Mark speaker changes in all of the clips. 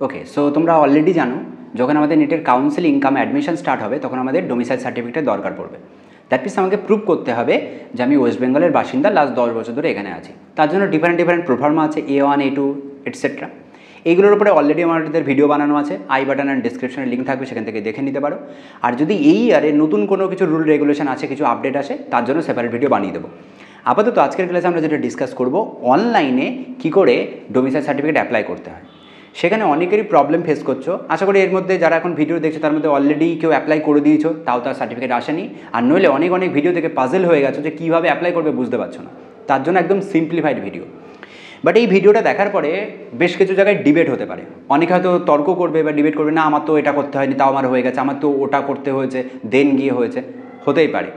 Speaker 1: ওকে, so তোমরা already জানো যখন আমাদের নেটের কাউন্সেলিং কাম অ্যাডমিশন স্টার্ট হবে তখন আমাদের ডোমিসাইল সার্টিফিকেটের দরকার পড়বে। দ্যাট মিনস আমাকে প্রুভ করতে হবে যে আমি ওয়েস্ট বেঙ্গলের বাসিন্দা, লাস্ট 10 বছর ধরে এখানে আছি। তার জন্য ডিফারেন্ট প্রোফার্মা আছে, A1 A2 এটসেট্রা। এইগুলোর উপরে অলরেডি আমাদের ভিডিও বানানো আছে, আই বাটন অ্যান্ড ডিসক্রিপশনে লিঙ্ক থাকবে, সেখান থেকে দেখে নিতে পারো। আর যদি এই ইয়ারে নতুন কোনো কিছু রুল রেগুলেশন আছে, কিছু আপডেট আসে, তার জন্য সেপারেট ভিডিও বানিয়ে দেবো। আপাতত আজকের ক্লাসে আমরা যেটা ডিসকাস করব, অনলাইনে কী করে ডোমিসাইল সার্টিফিকেট অ্যাপ্লাই করতে হয়। সেখানে অনেকেরই প্রবলেম ফেস করছো। আশা করি এর মধ্যে যারা এখন ভিডিও দেখছো তার মধ্যে অলরেডি কেউ অ্যাপ্লাই করে দিয়েছো, তাও তার সার্টিফিকেট আসেনি। আর নইলে অনেক ভিডিও থেকে পাজেল হয়ে গেছো যে কীভাবে অ্যাপ্লাই করবে বুঝতে পারছো না। তার জন্য একদম সিম্পলিফাইড ভিডিও। বাট এই ভিডিওটা দেখার পরে বেশ কিছু জায়গায় ডিবেট হতে পারে। অনেকে হয়তো তর্ক করবে বা ডিবেট করবে, না আমার তো এটা করতে হয়নি, তাও আমার হয়ে গেছে, আমার তো ওটা করতে হয়েছে, দেন গিয়ে হয়েছে। হতেই পারে।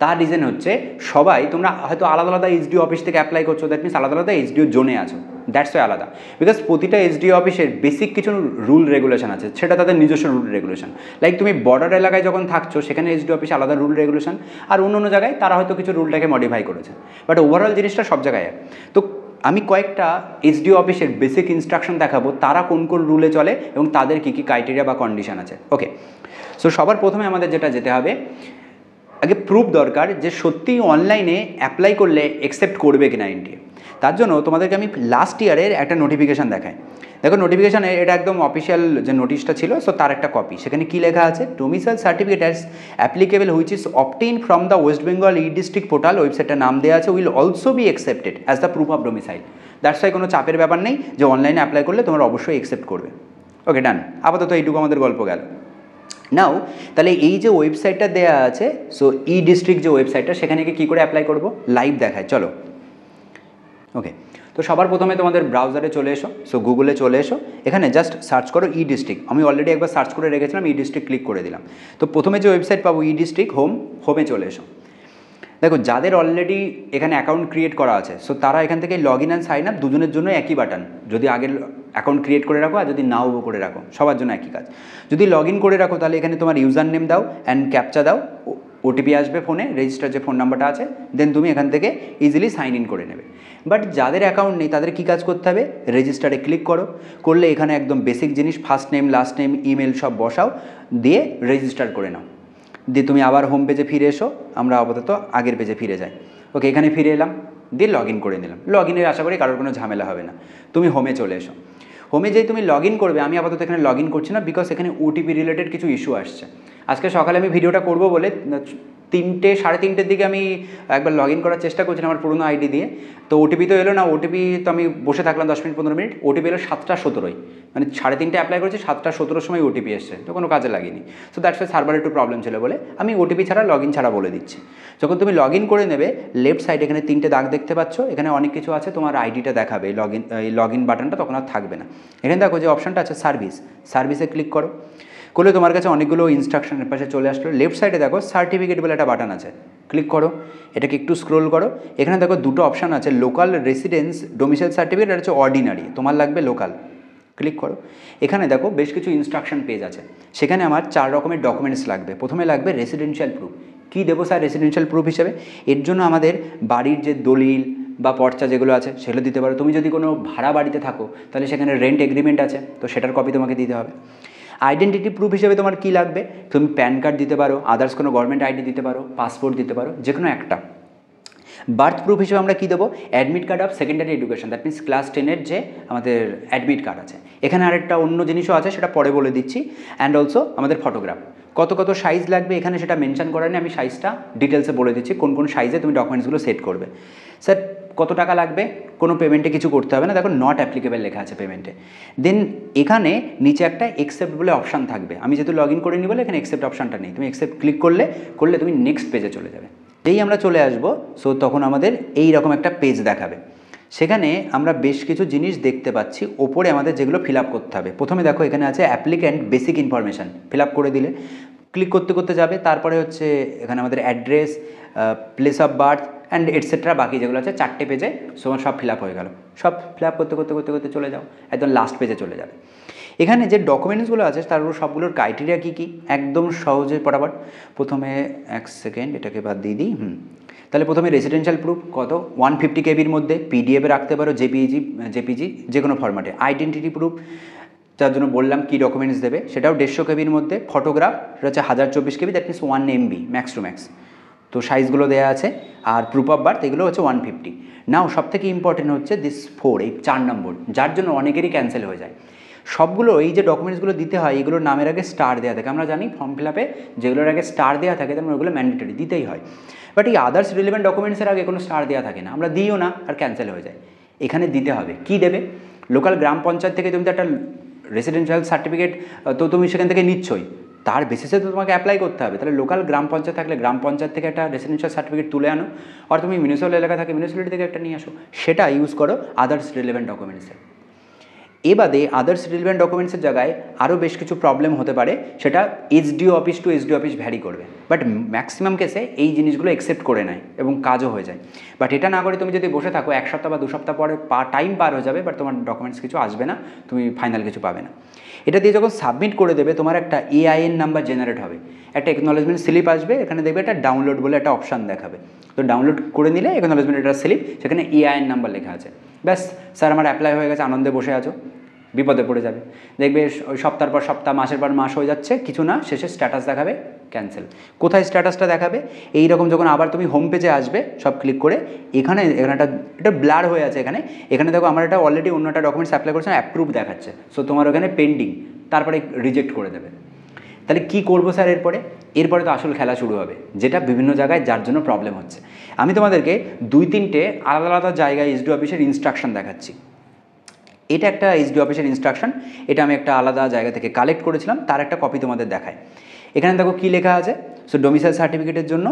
Speaker 1: তার রিজন হচ্ছে সবাই তোমরা হয়তো আলাদা আলাদা এসডিও অফিস থেকে অ্যাপ্লাই করছো, দ্যাট মিনস আলাদা আলাদা এসডিও জোনে আছো, দ্যাটস ওয়াই আলাদা। বিকজ প্রতিটা এসডিও অফিসের বেসিক কিছু রুল রেগুলেশন আছে, সেটা তাদের নিজস্ব রুল রেগুলেশন। লাইক তুমি বর্ডার এলাকায় যখন থাকছো সেখানে এসডিও অফিসে আলাদা রুল রেগুলেশন, আর অন্য জায়গায় তারা হয়তো কিছু রুলটাকে মডিফাই করেছে, বাট ওভারঅল জিনিসটা সব জায়গায়। তো আমি কয়েকটা এসডিও অফিসের বেসিক ইনস্ট্রাকশন দেখাবো, তারা কোন কোন রুলে চলে এবং তাদের কী কী ক্রাইটেরিয়া বা কন্ডিশন আছে। ওকে, সো সবার প্রথমে আমাদের যেটা যেতে হবে, আগে প্রুফ দরকার যে সত্যিই অনলাইনে অ্যাপ্লাই করলে অ্যাকসেপ্ট করবে কিনা ইন্ডিয়া। তার জন্য তোমাদেরকে আমি লাস্ট ইয়ারের একটা নোটিফিকেশান দেখাই। দেখো নোটিফিকেশানে এটা একদম অফিসিয়াল যে নোটিশটা ছিল, সো তার একটা কপি। সেখানে কী লেখা আছে, domicile certificate as applicable which is obtain from the West Bengal e district portal, ওয়েবসাইটটার নাম দেওয়া আছে, will also be accepted as the proof of domicile. That's why কোনো চাপের ব্যাপার নেই যে অনলাইনে অ্যাপ্লাই করলে তোমরা অবশ্যই অ্যাকসেপ্ট করবে। ওকে, ডান। আপাতত এইটুকু আমাদের গল্প গেল। নাও তাহলে এই যে ওয়েবসাইটটা দেওয়া আছে, সো ই ডিস্ট্রিক্ট যে ওয়েবসাইটটা, সেখানে কী করে অ্যাপ্লাই করব লাইভ দেখায়, চলো। ওকে, তো সবার প্রথমে তোমাদের ব্রাউজারে চলে এসো, সো গুগলে চলে এসো, এখানে জাস্ট সার্চ করো ই ডিস্ট্রিক্ট। আমি অলরেডি একবার সার্চ করে রেখেছিলাম, ই ডিস্ট্রিক্ট ক্লিক করে দিলাম। তো প্রথমে যে ওয়েবসাইট পাবো ই ডিস্ট্রিক্ট হোমে চলে এসো। দেখো যাদের অলরেডি এখানে অ্যাকাউন্ট ক্রিয়েট করা আছে, সো তারা এখান থেকে log in and sign up দুজনের জন্য একই বাটন। যদি আগের অ্যাকাউন্ট ক্রিয়েট করে রাখো আর যদি নাও করে রাখো, সবার জন্য একই কাজ। যদি লগ ইন করে রাখো তাহলে এখানে তোমার ইউজার নেম দাও অ্যান্ড ক্যাপচা দাও, ওটিপি আসবে ফোনে, রেজিস্টার যে ফোন নাম্বারটা আছে, দেন তুমি এখান থেকে ইজিলি সাইন ইন করে নেবে। বাট যাদের অ্যাকাউন্ট নেই তাদের কী কাজ করতে হবে, রেজিস্টারে ক্লিক করলে এখানে একদম বেসিক জিনিস, first name last name email সব বসাও, দিয়ে রেজিস্টার করে নাও। দিয়ে তুমি আবার হোম পেজে ফিরে এসো, আমরা আপাতত আগের পেজে ফিরে যাই। ওকে, এখানে ফিরে এলাম, দিয়ে লগ ইন করে নিলাম। লগ ইনের আশা করি কারোর কোনো ঝামেলা হবে না। তুমি হোমে চলে এসো। হোমে যেই তুমি লগ ইন করবে, আমি আপাতত এখানে লগ ইন করছি না, বিকজ এখানে ওটিপি রিলেটেড কিছু ইস্যু আসছে। আজকে সকালে আমি ভিডিওটা করব বলে 3-3:30 দিকে আমি একবার লগ ইন করার চেষ্টা করছিলাম আমার পুরোনো আইডি দিয়ে, তো ওটিপি তো এলো না। ওটিপি তো আমি বসে থাকলাম 10-15 মিনিট, ওটিপি এলো 7:17, মানে 3:30 অ্যাপ্লাই করেছি, 7:17 সময় ওটিপি এসছে, তো কোনো কাজে লাগেনি। সো দ্যাটস ওয়াই সার্ভার একটু প্রবলেম ছিল বলে আমি ওটিপি ছাড়া লগ ইন ছাড়া বলে দিচ্ছি। যখন তুমি লগ ইন করে নেবে, লেফট সাইডে এখানে 3টে দাগ দেখতে পাচ্ছ, এখানে অনেক কিছু আছে, তোমার আইডিটা দেখাবে, লগ ইন বাটনটা তখন আর থাকবে না। এখানে দেখো যে অপশানটা আছে সার্ভিসে ক্লিক করলে তোমার কাছে অনেকগুলো ইনস্ট্রাকশনের পাশে চলে আসলো। লেফট সাইডে দেখো সার্টিফিকেট বলে একটা বাটন আছে, ক্লিক করো, এটাকে একটু স্ক্রোল করো। এখানে দেখো দুটো অপশান আছে, লোকাল রেসিডেন্স ডোমিসাইল সার্টিফিকেট আর হচ্ছে অর্ডিনারি, তোমার লাগবে লোকাল, ক্লিক করো। এখানে দেখো বেশ কিছু ইনস্ট্রাকশন পেজ আছে, সেখানে আমার 4 রকমের ডকুমেন্টস লাগবে। প্রথমে লাগবে রেসিডেন্সিয়াল প্রুফ। কী দেবো স্যার রেসিডেন্সিয়াল প্রুফ হিসেবে? এর জন্য আমাদের বাড়ির যে দলিল বা পর্চা যেগুলো আছে সেগুলো দিতে পারো। তুমি যদি কোনো ভাড়া বাড়িতে থাকো তাহলে সেখানে রেন্ট এগ্রিমেন্ট আছে, তো সেটার কপি তোমাকে দিতে হবে। আইডেন্টিটি প্রুফ হিসেবে তোমার কী লাগবে? তুমি প্যান কার্ড দিতে পারো, আদার্স কোনো গভর্নমেন্ট আইডি দিতে পারো, পাসপোর্ট দিতে পারো, যে কোনো একটা। বার্থ প্রুফ হিসেবে আমরা কী দেবো? Admit card of secondary education, that means class 10-এর যে আমাদের অ্যাডমিট কার্ড আছে। এখানে আরেকটা অন্য জিনিসও আছে, সেটা পরে বলে দিচ্ছি। অ্যান্ড অলসো আমাদের ফটোগ্রাফ, কত সাইজ লাগবে এখানে সেটা মেনশন করা নেই, আমি সাইজটা ডিটেলসে বলে দিচ্ছি কোন সাইজে তুমি ডকুমেন্টসগুলো সেট করবে। স্যার কত টাকা লাগবে? কোনো পেমেন্টে কিছু করতে হবে না, দেখো নট অ্যাপ্লিকেবল লেখা আছে পেমেন্টে। দেন এখানে নিচে একটা অ্যাকসেপ্ট বলে অপশান থাকবে, আমি যেহেতু লগ ইন করে নিই বলে এখানে অ্যাকসেপ্ট অপশানটা নেই। তুমি অ্যাকসেপ্ট ক্লিক করলে তুমি নেক্সট পেজে চলে যাবে। যেই আমরা চলে আসবো, সো তখন আমাদের এই রকম একটা পেজ দেখাবে। সেখানে আমরা বেশ কিছু জিনিস দেখতে পাচ্ছি, ওপরে আমাদের যেগুলো ফিল আপ করতে হবে। প্রথমে দেখো এখানে আছে applicant basic information, fill up করে দিলে ক্লিক করতে যাবে। তারপরে হচ্ছে এখানে আমাদের address, place of birth and etcetera, বাকি যেগুলো আছে 4টে পেজে সব ফিল আপ হয়ে গেল। সব ফিল আপ করতে চলে যাও, একদম লাস্ট পেজে চলে যাবে। এখানে যে ডকুমেন্টসগুলো আছে তার সবগুলোর ক্রাইটেরিয়া কী একদম সহজে পড়াবার। প্রথমে 1 সেকেন্ড এটাকে বাদ দিয়ে দিই। তাহলে প্রথমে রেসিডেন্সিয়াল প্রুফ কত? 150 KB মধ্যে, পিডিএফে রাখতে পারো, জেপিজি যে কোনো ফরম্যাটে। আইডেন্টিটি প্রুফ যার জন্য বললাম কী ডকুমেন্টস দেবে, সেটাও 150 কেবির মধ্যে। ফটোগ্রাফ সেটা হচ্ছে 1024 KB, that means 1 MB max to max. তো সাইজগুলো দেওয়া আছে। আর প্রুফ অফ বার্থ এগুলো হচ্ছে 150। নাও সবথেকে ইম্পর্টেন্ট হচ্ছে দিস 4, এই 4 নম্বর, যার জন্য অনেকেরই ক্যান্সেল হয়ে যায়। সবগুলো এই যে ডকুমেন্টসগুলো দিতে হয়, এগুলোর নামের আগে স্টার দেওয়া থাকে। আমরা জানি ফর্ম ফিল আপে যেগুলোর আগে স্টার দেওয়া থাকে তার মানে ওগুলো ম্যান্ডেটরি দিতেই হয়। বাট এই আদার্স রিলেভেন্ট ডকুমেন্টসের আগে কোনো স্টার দেওয়া থাকে না, আমরা দিইও না, আর ক্যান্সেল হয়ে যায়। এখানে দিতে হবে। কি দেবে? লোকাল গ্রাম পঞ্চায়েত থেকে তুমি তো একটা রেসিডেন্সিয়াল সার্টিফিকেট তো তুমি সেখান থেকে নিচ্ছই, তার বেসিসে তো তোমাকে অ্যাপ্লাই করতে হবে। তাহলে লোকাল গ্রাম পঞ্চায়েত থাকলে গ্রাম পঞ্চায়েত থেকে একটা রেসিডেন্সিয়াল সার্টিফিকেট তুলে আনো, আর তুমি মিউনিসিপ্যাল এলাকা থাকে মিউনিসিপ্যালিটি থেকে একটা নিয়ে আসো, সেটা ইউজ করো আদার্স রিলেভেন্ট ডকুমেন্টসে। এবাদে আদার্স রিলেভেন্ট ডকুমেন্টসের জায়গায় আরও বেশ কিছু প্রবলেম হতে পারে, সেটা SDO office to SDO office vary করবে। বাট ম্যাক্সিমাম কেসে এই জিনিসগুলো অ্যাকসেপ্ট করে নেয় এবং কাজও হয়ে যায়। বাট এটা না করে তুমি যদি বসে থাকো, 1 সপ্তাহ বা 2 সপ্তাহ পরে টাইম পার হয়ে যাবে, বাট তোমার ডকুমেন্টস কিছু আসবে না, তুমি ফাইনাল কিছু পাবে না। এটা দিয়ে যখন সাবমিট করে দেবে, তোমার একটা AIN নাম্বার জেনারেট হবে, একটা একনলেজমেন্ট স্লিপ আসবে, এখানে দেখবে একটা ডাউনলোড বলে একটা অপশান দেখাবে। তো ডাউনলোড করে নিলে একনলেজমেন্ট একটা স্লিপ, সেখানে AIN নাম্বার লেখা আছে। ব্যাস স্যার আমার অ্যাপ্লাই হয়ে গেছে, আনন্দে বসে আছো। বিপদে পড়ে যাবে, দেখবে ওই সপ্তাহের পর সপ্তাহ, মাসের পর মাস হয়ে যাচ্ছে, কিছু না, শেষে স্ট্যাটাস দেখাবে ক্যান্সেল। কোথায় স্ট্যাটাসটা দেখাবে? এইরকম যখন আবার তুমি হোম পেজে আসবে, সব ক্লিক করে এখানে এটা ব্লার হয়ে আছে, এখানে দেখো আমার এটা অলরেডি অন্য একটা ডকুমেন্টস অ্যাপ্লাই করেছে, অ্যাপ্রুভ দেখাচ্ছে, সো তোমার ওখানে পেন্ডিং, তারপরে রিজেক্ট করে দেবে। তাহলে কী করবো স্যার এরপরে তো আসল খেলা শুরু হবে, যেটা বিভিন্ন জায়গায় যার জন্য প্রবলেম হচ্ছে। আমি তোমাদেরকে 2-3টে আলাদা আলাদা জায়গায় এসডিও অফিসের ইনস্ট্রাকশন দেখাচ্ছি। এটা একটা এসডিও অফিসের ইনস্ট্রাকশন, এটা আমি একটা আলাদা জায়গা থেকে কালেক্ট করেছিলাম, তার একটা কপি তোমাদের দেখায়। এখানে দেখো কী লেখা আছে। সো ডোমিসাইল সার্টিফিকেটের জন্য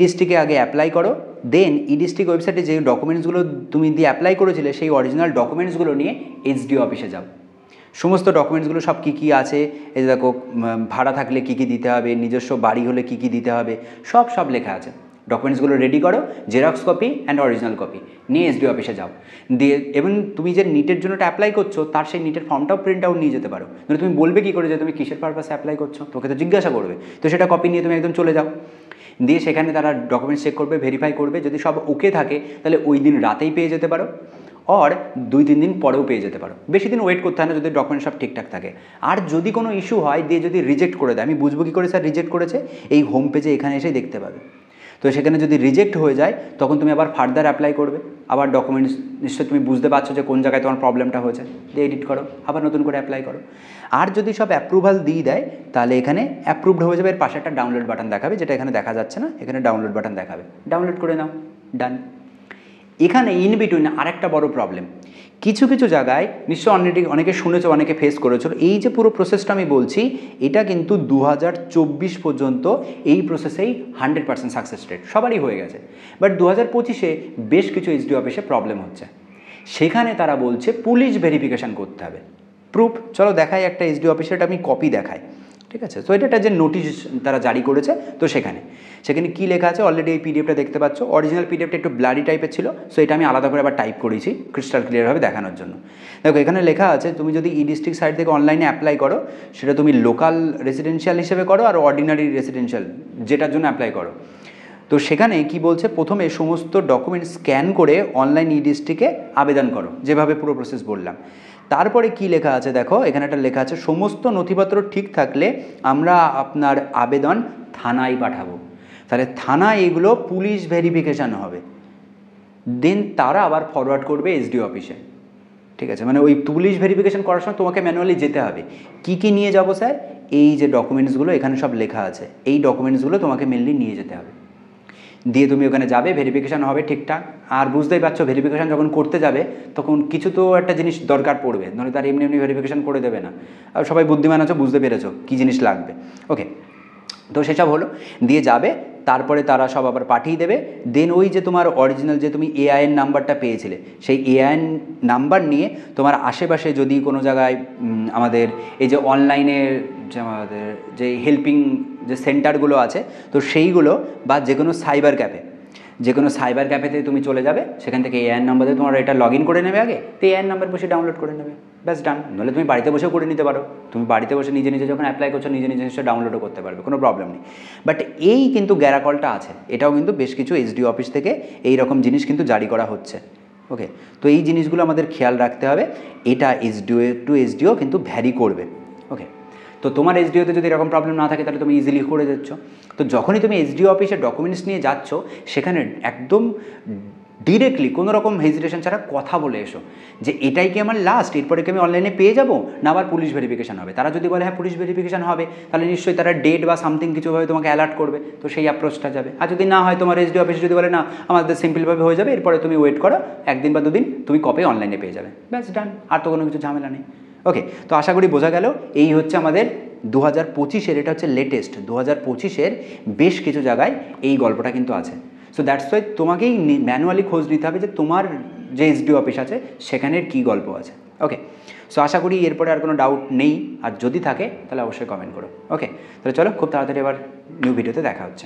Speaker 1: ডিস্ট্রিক্টে আগে অ্যাপ্লাই করো, দেন ডিস্ট্রিক্ট ওয়েবসাইটে যে ডকুমেন্টসগুলো তুমি দিয়ে অ্যাপ্লাই করেছিলে সেই অরিজিনাল ডকুমেন্টসগুলো নিয়ে এসডিও অফিসে যাও। সমস্ত ডকুমেন্টসগুলো সব কী কী আছে, এই দেখো ভাড়া থাকলে কী কী দিতে হবে, নিজস্ব বাড়ি হলে কী কী দিতে হবে, সব লেখা আছে। ডকুমেন্টসগুলো রেডি করো, xerox copy and original copy নিয়ে এসডিও অফিসে যাও। দিয়ে এবং তুমি যে নিটের জন্য অ্যাপ্লাই করছো, তার সেই নিটের ফর্মটাও প্রিন্ট আউট নিয়ে যেতে পারো। মানে তুমি বলবে কী করে যে তুমি কিসের পারপাসে অ্যাপ্লাই করছো, তোকে তো জিজ্ঞাসা করবে, তো সেটা কপি নিয়ে তুমি একদম চলে যাও। দিয়ে সেখানে তারা ডকুমেন্টস চেক করবে, ভেরিফাই করবে, যদি সব ওকে থাকে তাহলে ওই দিন রাতেই পেয়ে যেতে পারো, আর 2-3 দিন পরেও পেয়ে যেতে পারো। বেশি দিন ওয়েট করতে হয় না যদি ডকুমেন্ট সব ঠিকঠাক থাকে। আর যদি কোনো ইস্যু হয়, দিয়ে যদি রিজেক্ট করে দেয়, আমি বুঝবো কী করে স্যার রিজেক্ট করেছে? এই হোম পেজে এখানে এসেই দেখতে পাবে। তো সেখানে যদি রিজেক্ট হয়ে যায়, তখন তুমি আবার ফার্দার অ্যাপ্লাই করবে, আবার ডকুমেন্টস নিশ্চয়ই তুমি বুঝতে পারছো যে কোন জায়গায় তোমার প্রবলেমটা হয়েছে, দিয়ে এডিট করো, আবার নতুন করে অ্যাপ্লাই করো। আর যদি সব অ্যাপ্রুভাল দিয়ে দেয়, তাহলে এখানে অ্যাপ্রুভড হয়ে যাবে। এর পাশে একটা ডাউনলোড বাটন দেখাবে, যেটা এখানে দেখা যাচ্ছে না, এখানে ডাউনলোড বাটন দেখাবে, ডাউনলোড করে নাও, ডান। এখানে ইন বিটুইন আরেকটা বড় প্রবলেম, কিছু কিছু জায়গায় নিশ্চয় অনেকে শুনেছো, অনেকে ফেস করেছো। এই যে পুরো প্রসেসটা আমি বলছি, এটা কিন্তু 2024 পর্যন্ত এই প্রসেসেই 100% সাকসেস রেট সবারই হয়ে গেছে। বাট 2025-এ বেশ কিছু এসডিও অফিসে প্রবলেম হচ্ছে, সেখানে তারা বলছে পুলিশ ভেরিফিকেশান করতে হবে। প্রুফ চলো দেখাই, একটা এসডিও অফিসে এটা আমি কপি দেখাই, ঠিক আছে? তো এটা যে নোটিশ তারা জারি করেছে, তো সেখানে কী লেখা আছে অলরেডি এই পিডিএফটা দেখতে পাচ্ছ। অরিজিনাল পিডিএফটা একটু ব্লারি টাইপের ছিল, সো এটা আমি আলাদা করে আবার টাইপ করেছি ক্রিস্টাল ক্লিয়ারভাবে দেখানোর জন্য। দেখো এখানে লেখা আছে, তুমি যদি ডিস্ট্রিক্ট সাইট থেকে অনলাইনে অ্যাপ্লাই করো, সেটা তুমি লোকাল রেসিডেন্সিয়াল হিসেবে করো আর অর্ডিনারি রেসিডেন্সিয়াল যেটার জন্য অ্যাপ্লাই করো। তো সেখানে কি বলছে, প্রথমে সমস্ত ডকুমেন্ট স্ক্যান করে অনলাইন ডিস্ট্রিক্টে আবেদন করো, যেভাবে পুরো প্রসেস বললাম। তারপরে কি লেখা আছে দেখো, এখানে একটা লেখা আছে, সমস্ত নথিপত্র ঠিক থাকলে আমরা আপনার আবেদন থানায় পাঠাবো। তাহলে থানায় এগুলো পুলিশ ভেরিফিকেশান হবে, দেন তারা আবার ফরওয়ার্ড করবে এসডিও অফিসে, ঠিক আছে? মানে ওই পুলিশ ভেরিফিকেশান করার সময় তোমাকে ম্যানুয়ালি যেতে হবে। কি কি নিয়ে যাবো স্যার? এই যে ডকুমেন্টসগুলো এখানে সব লেখা আছে, এই ডকুমেন্টসগুলো তোমাকে মেনলি নিয়ে যেতে হবে। দিয়ে তুমি ওখানে যাবে, ভেরিফিকেশান হবে ঠিকঠাক। আর বুঝতেই পারছো, ভেরিফিকেশান যখন করতে যাবে তখন কিছু তো একটা জিনিস দরকার পড়বে, নাহলে তার এমনি ভেরিফিকেশান করে দেবে না। আর সবাই বুদ্ধিমান আছো, বুঝতে পেরেছো কী জিনিস লাগবে, ওকে? তো সেসব হলো, দিয়ে যাবে, তারপরে তারা সব আবার পাঠিয়ে দেবে। দেন ওই যে তোমার অরিজিনাল যে তুমি AIN নাম্বারটা পেয়েছিলে, সেই AIN নাম্বার নিয়ে তোমার আশেপাশে যদি কোনো জায়গায় আমাদের এই যে অনলাইনে যে আমাদের যে হেল্পিং যে সেন্টারগুলো আছে, তো সেইগুলো বা যে কোনো সাইবার ক্যাফেতে তুমি চলে যাবে, সেখান থেকে AIN নাম্বার দিয়ে তোমার এটা লগ ইন করে নেবে আগে, তো AIN নাম্বার বসে ডাউনলোড করে নেবে, ব্যাস ডান। নাহলে তুমি বাড়িতে বসেও করে নিতে পারো, তুমি বাড়িতে বসে নিজে যখন অ্যাপ্লাই করছো নিজে ডাউনলোডও করতে পারবে, কোনো প্রবলেম নেই। বাট এই কিন্তু গ্যারাকলটা আছে, এটাও কিন্তু বেশ কিছু এসডিও অফিস থেকে এই রকম জিনিস কিন্তু জারি করা হচ্ছে, ওকে, তো এই জিনিসগুলো আমাদের খেয়াল রাখতে হবে। এটা এসডিও টু এসডিও কিন্তু ভ্যারি করবে। ওকে, তো তোমার এসডিওতে যদি এরকম প্রবলেম না থাকে তাহলে তুমি ইজিলি করে যাচ্ছ। তো যখনই তুমি এসডিও অফিসে ডকুমেন্টস নিয়ে যাচ্ছ সেখানে একদম ডিরেক্টলি কোনো রকম হেজিটেশন ছাড়া কথা বলে এসো যে এটাই কি আমার লাস্ট, এরপরে কি আমি অনলাইনে পেয়ে যাবো না আবার পুলিশ ভেরিফিকেশান হবে। তারা যদি বলে হ্যাঁ পুলিশ ভেরিফিকেশান হবে তাহলে নিশ্চয়ই তারা ডেট বা সামথিং কিছুভাবে তোমাকে অ্যালার্ট করবে, তো সেই অ্যাপ্রোচটা যাবে। আর যদি না হয় তোমার এসডিও অফিসে যদি বলে না আমাদের সিম্পলভাবে হয়ে যাবে, এরপরে তুমি ওয়েট করো 1 দিন বা 2 দিন, তুমি কপি অনলাইনে পেয়ে যাবে, ব্যাস ডান, আর তো কোনো কিছু ঝামেলা নেই। ওকে, তো আশা করি বোঝা গেল। এই হচ্ছে আমাদের 2025-এর, এটা হচ্ছে লেটেস্ট 2025-এর বেশ কিছু জায়গায় এই গল্পটা কিন্তু আছে। সো দ্যাটস ওয়াই তোমাকেই ম্যানুয়ালি খোঁজ নিতে হবে যে তোমার যে এসডিও অফিস আছে সেখানের কী গল্প আছে। ওকে, সো আশা করি এরপরে আর কোনো ডাউট নেই, আর যদি থাকে তাহলে অবশ্যই কমেন্ট করো। ওকে, তাহলে চলো খুব তাড়াতাড়ি এবার নিউ ভিডিওতে দেখা হচ্ছে।